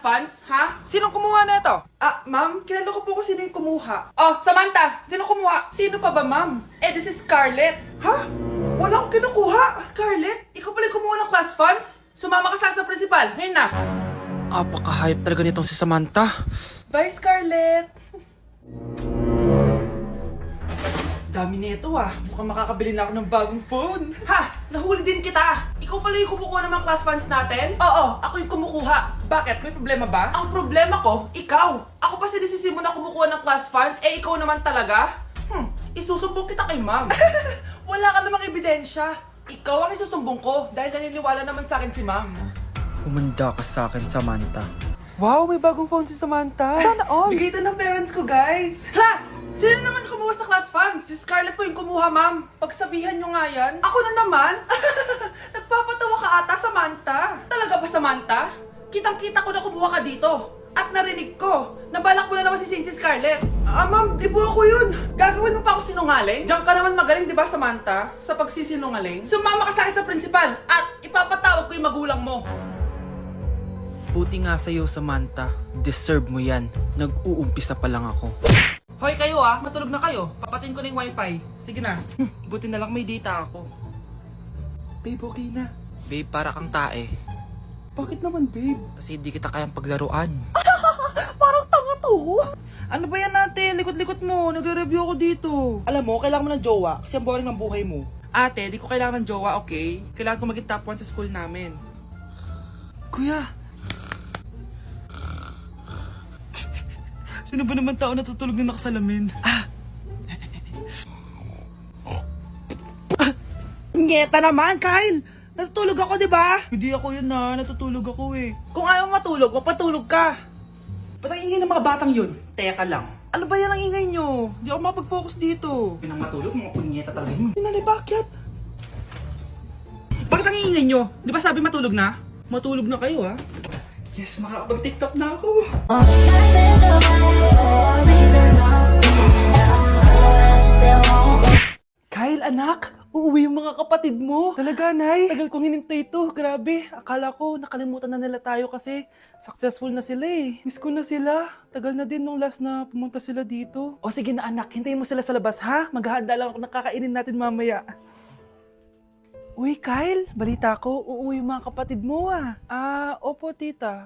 funds, ha? Sinong kumuha na ito? Ma'am, kilala ko po kung sino yung kumuha. Oh, Samantha, sino kumuha? Sino pa ba, ma'am? This is Scarlett. Ha? Wala akong kinukuha. Scarlett, ikaw pala yung kumuha ng class funds? Sumama ka sa principal, ngayon na. Apaka-hype talaga nitong si Samantha. Bye, Scarlett. Dami nito Mukhang makakabili na ako ng bagong phone. Ha? Nahuli din kita. Ikaw pala yung kumukuha ng mga class funds natin? Oo, ako yung kumukuha. Bakit? May problema ba? Ang problema ko, ikaw. Ako pa sinisisi mo na kumukuha ng class funds, ikaw naman talaga? Isusumbong kita kay ma'am. Wala ka namang ebidensya. Ikaw ang isusumbong ko dahil naniniwala naman sa akin si ma'am. Umanda ka sa akin, Samantha. Wow, may bagong phone si Samantha. Sana all. Bigay ito ng parents ko, guys. Class! Sino naman kumuha sa class funds? Si Scarlett po yung kumuha, ma'am. Pagsabihan nyo nga yan. Ako na naman? Nagpapatawa ka ata, Samantha. Talaga ba, Samantha? Kitang-kita ko na kumuha ka dito. At narinig ko, nabalak mo na naman si Scarlett. Ma'am, di po ako yun. Gagawin mo pa ako sinungaling? Diyan ka naman magaling, di ba, Samantha? Sa pagsisinungaling. Sumama ka sa akin sa principal at ipapatawag ko yung magulang mo. Buti nga sa'yo, Samantha. Deserve mo yan. Nag-uumpisa pa lang ako. Hoy kayo matulog na kayo. Papatin ko na yung wifi. Sige na. Buti na lang may data ako. Babe, okay na. Babe, para kang tae. Bakit naman, babe? Kasi di kita kayang paglaruan. Parang tanga to. Ano ba yan natin? Likot-likot mo. Nagre-review ako dito. Alam mo, kailangan mo ng jowa kasi ang boring ng buhay mo. Ate, di ko kailangan ng jowa, okay? Kailangan ko maging top 1 sa school namin. Kuya. Sino ba naman tao natutulog na nakasalamin? Ngeta naman, Kyle! Natutulog ako, di ba? Hindi ako yun natutulog ako eh. Kung ayaw matulog, magpatulog ka. Ba't ang ingay ng mga batang yun? Teka lang. Ano ba yan ang ingay nyo? Hindi ako mapag-focus dito. Yun ang matulog, mga punyeta talaga yun. Sinali, bakit? Bakit ang ingay nyo? Di ba sabi matulog na? Matulog na kayo, ha? Yes, makakapag-tiktok na ako. Kyle, anak, uuwi yung mga kapatid mo. Talaga, Nay? Tagal kong hinintay ito. Grabe, akala ko nakalimutan na nila tayo kasi successful na sila eh. Miss ko na sila. Tagal na din nung last na pumunta sila dito. O sige na anak, hintayin mo sila sa labas ha? Maghahanda lang ako ng kakainin natin mamaya. Uy, Kyle, balita ko, uuwi yung mga kapatid mo opo tita.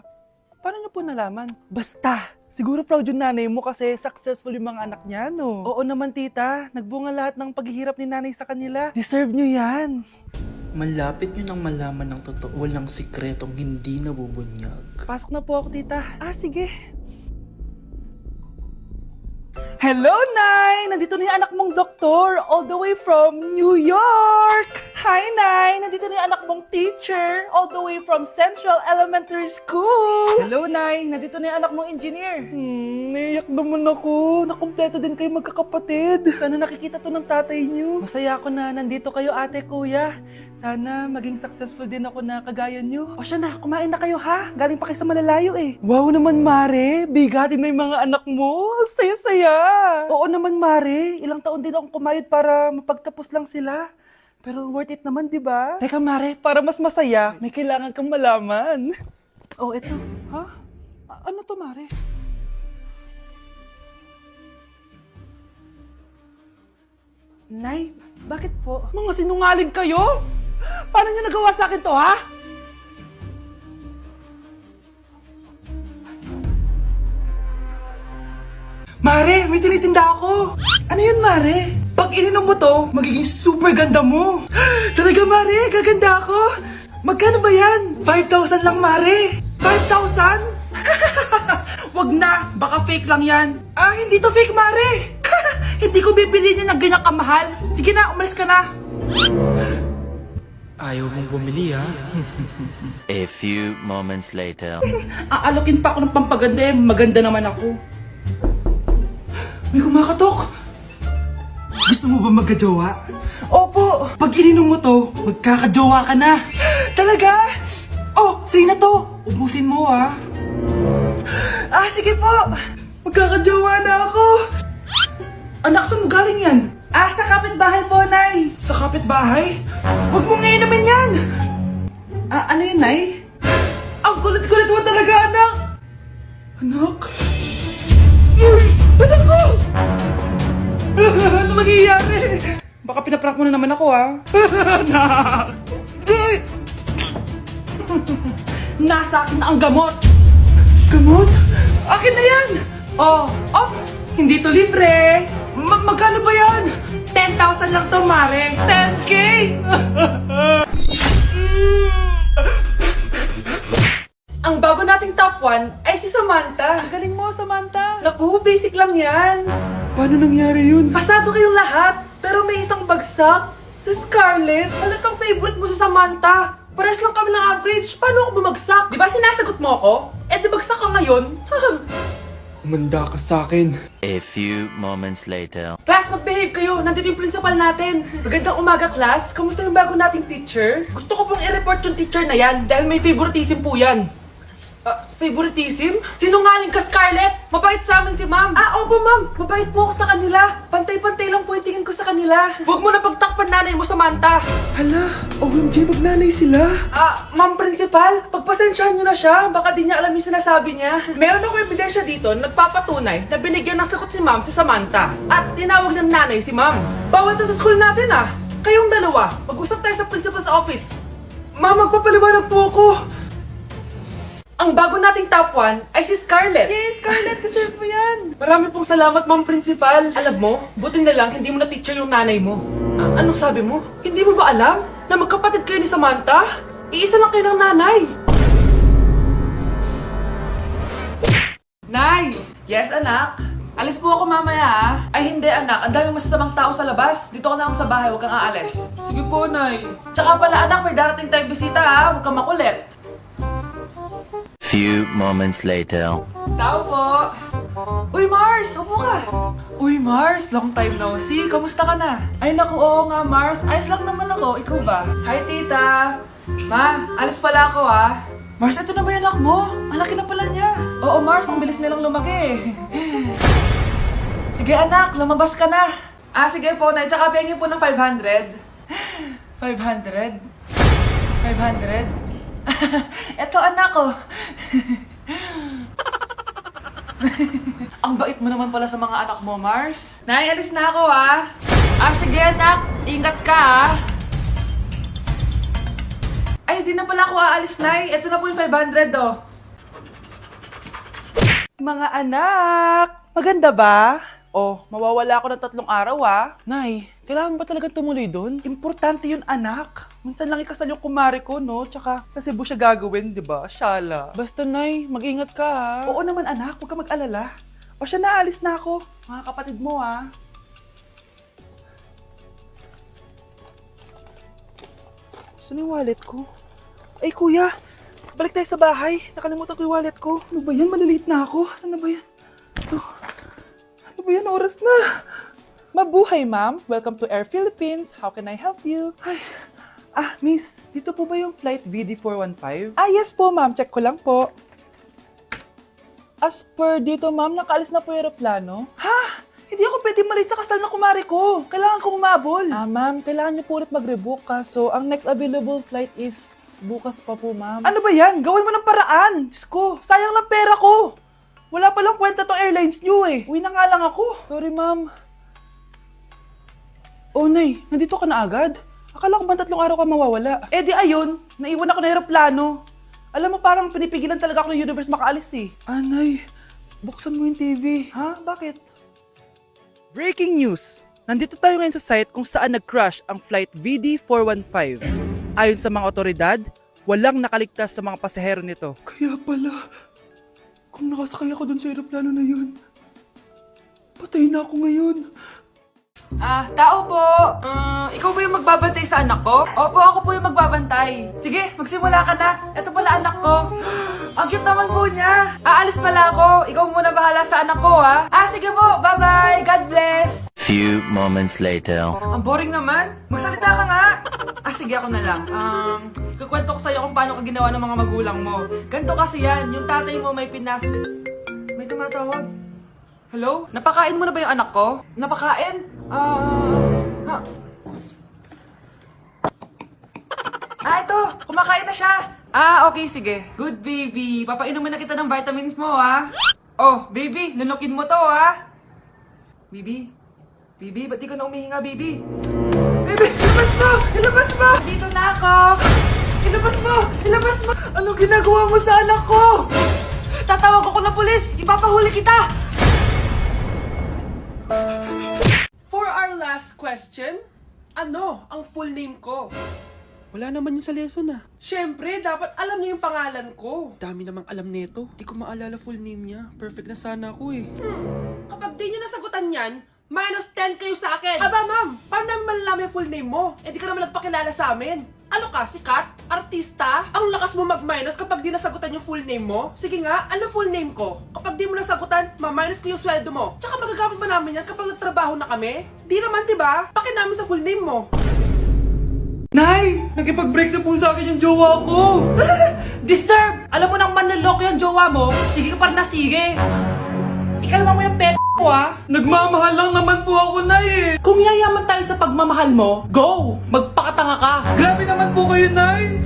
Paano niyo po nalaman? Basta! Siguro proud yung nanay mo kasi successful yung mga anak niya, no? Oo naman, tita. Nagbunga lahat ng paghihirap ni nanay sa kanila. Deserve nyo yan. Malapit nyo nang malaman ng totoo, walang sikretong hindi nabubunyag. Pasok na po ako, tita. Sige. Hello, Nay! Nandito na yung anak mong doktor all the way from New York! Hi, Nay! Nandito na yung anak mong teacher all the way from Central Elementary School! Hello, Nay! Nandito na yung anak mong engineer! Naiyak naman ako. Nakumpleto din kayo magkakapatid. Sana nakikita to ng tatay niyo. Masaya ako na nandito kayo, ate, kuya. Sana maging successful din ako na kagaya niyo. O siya na, kumain na kayo ha. Galing pa kayo sa malalayo eh. Wow naman, Mare. Bigatin na yung mga anak mo. Saya-saya. Oo naman, Mare. Ilang taon din akong kumayod para mapagtapos lang sila. Pero worth it naman, di ba? Teka, Mare, para mas masaya, may kailangan kang malaman. Oh, eto. Ha? Ano to, Mare? Nay, bakit po? Mga sinungaling kayo? Paano niyo nagawa sa akin to, ha? Mare, may tinitinda ako. Ano yun, Mare? Pag ininom mo to, magiging super ganda mo. Talaga, Mare, gaganda ako. Magkano ba yan? 5,000 lang, Mare. 5,000? Wag na, baka fake lang yan. Hindi to fake, Mare. Hindi ko bibili niya ng ganyan kamahal. Sige na, umalis ka na. Ayaw mong bumili ha? A few moments later. Aalokin pa ako ng pampaganda maganda naman ako. May kumakatok. Gusto mo ba magkajowa? Opo! Pag ininom mo to, magkakajowa ka na. Talaga? Oh, sa'yo na to. Ubusin mo ha. Sige po. Magkakajowa na ako. Anak, saan mo galing yan? Sa kapitbahay po, Nay. Sa kapitbahay? Huwag mong inumin yan. Ano yun, Nay? Ang kulit-kulit mo talaga, anak. Anak? Anak ko! Ano nangyayari? Baka pinaprank mo na naman ako, ha? Anak! Nasa akin na ang gamot! Gamot? Akin na yan! Oh, ops! Hindi to libre! Magkano ba yan? 10,000 lang to, Mare! 10K! Ang bago nating top 1 ay si Samantha. Ang galing mo, Samantha. Naku, basic lang yan. Paano nangyari yun? Pasado kayong lahat, pero may isang bagsak. Si Scarlett, halatang favorite mo si Samantha. Pares lang kami ng average. Paano ako bumagsak? Di ba sinasagot mo ako? Eh, di bagsak ka ngayon? Manda ka sa akin. A few moments later. Class, mag-behave kayo. Nandito yung principal natin. Magandang umaga, class. Kamusta yung bago nating teacher? Gusto ko pong i-report yung teacher na yan dahil may favoritism po yan. Favoritism? Sinungaling ka, Scarlett! Mabait sa amin si ma'am. Opo, ma'am. Mabait po ako sa kanila. Pantay-pantay lang po yung tingin ko sa kanila. Huwag mo na pagtakpan nanay mo, Samantha. Hala, OMG, magnanay sila. Ma'am principal, pagpasensyahan niyo na siya. Baka di niya alam yung sinasabi niya. Meron ako ebidensya dito na nagpapatunay na binigyan ng sagot ni ma'am si Samantha. At tinawag ng nanay si ma'am. Bawal to sa school natin Kayong dalawa, mag-usap tayo sa principal's office. Ma'am, magpapaliwanag po ako. Ang bago nating top 1 ay si Scarlett. Yes, Scarlett, deserve mo yan. Marami pong salamat, ma'am principal. Alam mo, buti na lang hindi mo na teacher yung nanay mo. Anong sabi mo? Hindi mo ba alam na magkapatid kayo ni Samantha? Iisa lang kayo ng nanay. Nay! Yes, anak? Alis po ako mamaya Ay hindi, anak. Ang daming masasamang tao sa labas. Dito ka na lang sa bahay, huwag kang aalis. Sige po, Nay. Tsaka pala, anak, may darating tayong bisita Huwag kang makulit. Few moments later. Tao po! Uy, Mars! Upo ka! Uy, Mars! Long time no see! Kamusta ka na? Ay, naku, oo nga, Mars. Ayos lang naman ako. Ikaw ba? Hi, tita! Ma, alis pala ako, Mars, ito na ba yung anak mo? Ang laki na pala niya. Oo, Mars. Ang bilis nilang lumaki. Sige, anak. Lumabas ka na. Sige po, Nay. Tsaka pengin po ng 500. 500? 500? Eto, anak ko. Ang bait mo naman pala sa mga anak mo, Mars. Nay, alis na ako, sige, anak. Ingat ka, Ay, di na pala ako aalis, Nay. Eto na po yung 500, Mga anak, maganda ba? Mawawala ako ng 3 araw, Nay, kailangan ba talaga tumuloy doon? Importante yun, anak. Minsan lang ikasal yung kumare ko, no? Tsaka sa Cebu siya gagawin, di ba? Shala. Basta, Nay, mag-ingat ka, Oo naman, anak. Huwag ka mag-alala. Siya na, alis na ako. Mga kapatid mo, Saan yung wallet ko? Ay, kuya. Balik tayo sa bahay. Nakalimutan ko yung wallet ko. Ano ba yan? Maliliit na ako. Saan na ba yan? Ito. Ano ba yan? Oras na. Mabuhay, ma'am. Welcome to Air Philippines. How can I help you? Ay. Miss. Dito po ba yung flight VD415? Yes po, ma'am. Check ko lang po. As per dito, ma'am, nakaalis na po yung aeroplano. Hindi ako pwede malit sa kasal na kumari ko. Kailangan ko umabol. Ma'am, kailangan niyo po ulit mag-rebook So, ang next available flight is bukas pa po, ma'am. Ano ba yan? Gawin mo ng paraan. Diyos ko, sayang lang pera ko. Wala palang kwenta tong airlines niyo Uwi na nga lang ako. Sorry, ma'am. Nay, nandito ka na agad? Akala ko ba 3 araw ka mawawala? Di ayun, naiwan ako ng aeroplano. Alam mo, parang pinipigilan talaga ako ng universe makaalis Nay, buksan mo yung TV. Bakit? Breaking news! Nandito tayo ngayon sa site kung saan nag-crash ang flight VD415. Ayon sa mga otoridad, walang nakaligtas sa mga pasahero nito. Kaya pala, kung nakasakay ako dun sa aeroplano na yun, patay na ako ngayon. Tao po! Ikaw ba yung magbabantay sa anak ko? Opo, ako po yung magbabantay. Sige, magsimula ka na. Ito pala anak ko. Ang cute naman po niya. Aalis pala ako. Ikaw muna bahala sa anak ko, sige po. Bye-bye. God bless. Few moments later. Ang boring naman. Magsalita ka nga. Sige, ako na lang. Kukwento ko sa'yo kung paano ka ginawa ng mga magulang mo. Ganto kasi yan. Yung tatay mo may May tumatawag. Hello? Napakain mo na ba yung anak ko? Napakain? Ito! Kumakain na siya! Okay, sige. Good baby. Papainumin na kita ng vitamins mo, Oh, baby, lunukin mo to, ha? Baby? Baby, ba't di ka na umihinga, baby? Baby, ilabas mo! Ilabas mo! Dito na ako! Ilabas mo! Ilabas mo! Anong ginagawa mo sa anak ko? Tatawag ako ng pulis! Ipapahuli kita! For our last question, ano ang full name ko? Wala naman yun sa lesson ah. Siyempre, dapat alam niyo yung pangalan ko. Dami namang alam nito. Di ko maalala full name niya. Perfect na sana ako eh. Kapag di niyo nasagutan yan, minus 10 kayo sa akin. Aba, ma'am, paano namin malalaman yung full name mo? Eh, di ka naman nagpakilala sa amin. Ano ka, sikat? Artista? Ang lakas mo mag-minus kapag di nasagutan yung full name mo? Sige nga, ano full name ko? Kapag di mo nasagutan, ma-minus ko yung sweldo mo. Tsaka magagamit ba namin yan kapag nagtrabaho na kami? Di naman, di ba? Pakin namin sa full name mo. Nay! Nakipag-break na po sa akin yung jowa ko! Disturb! Alam mo nang manloloko yung jowa mo, sige ka pa rin na sige. Ikalma mo yung ko, ha? Nagmamahal lang naman po ako, Nay eh! Kung yayaman tayo sa pagmamahal mo, go! Magpakatanga ka! Grabe naman po kayo, Nay!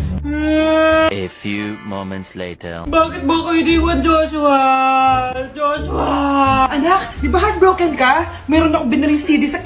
A few moments later. Bakit ba kayo iniwan, Joshua? Joshua! Anak, di ba heartbroken ka? Meron ako binaling CD sa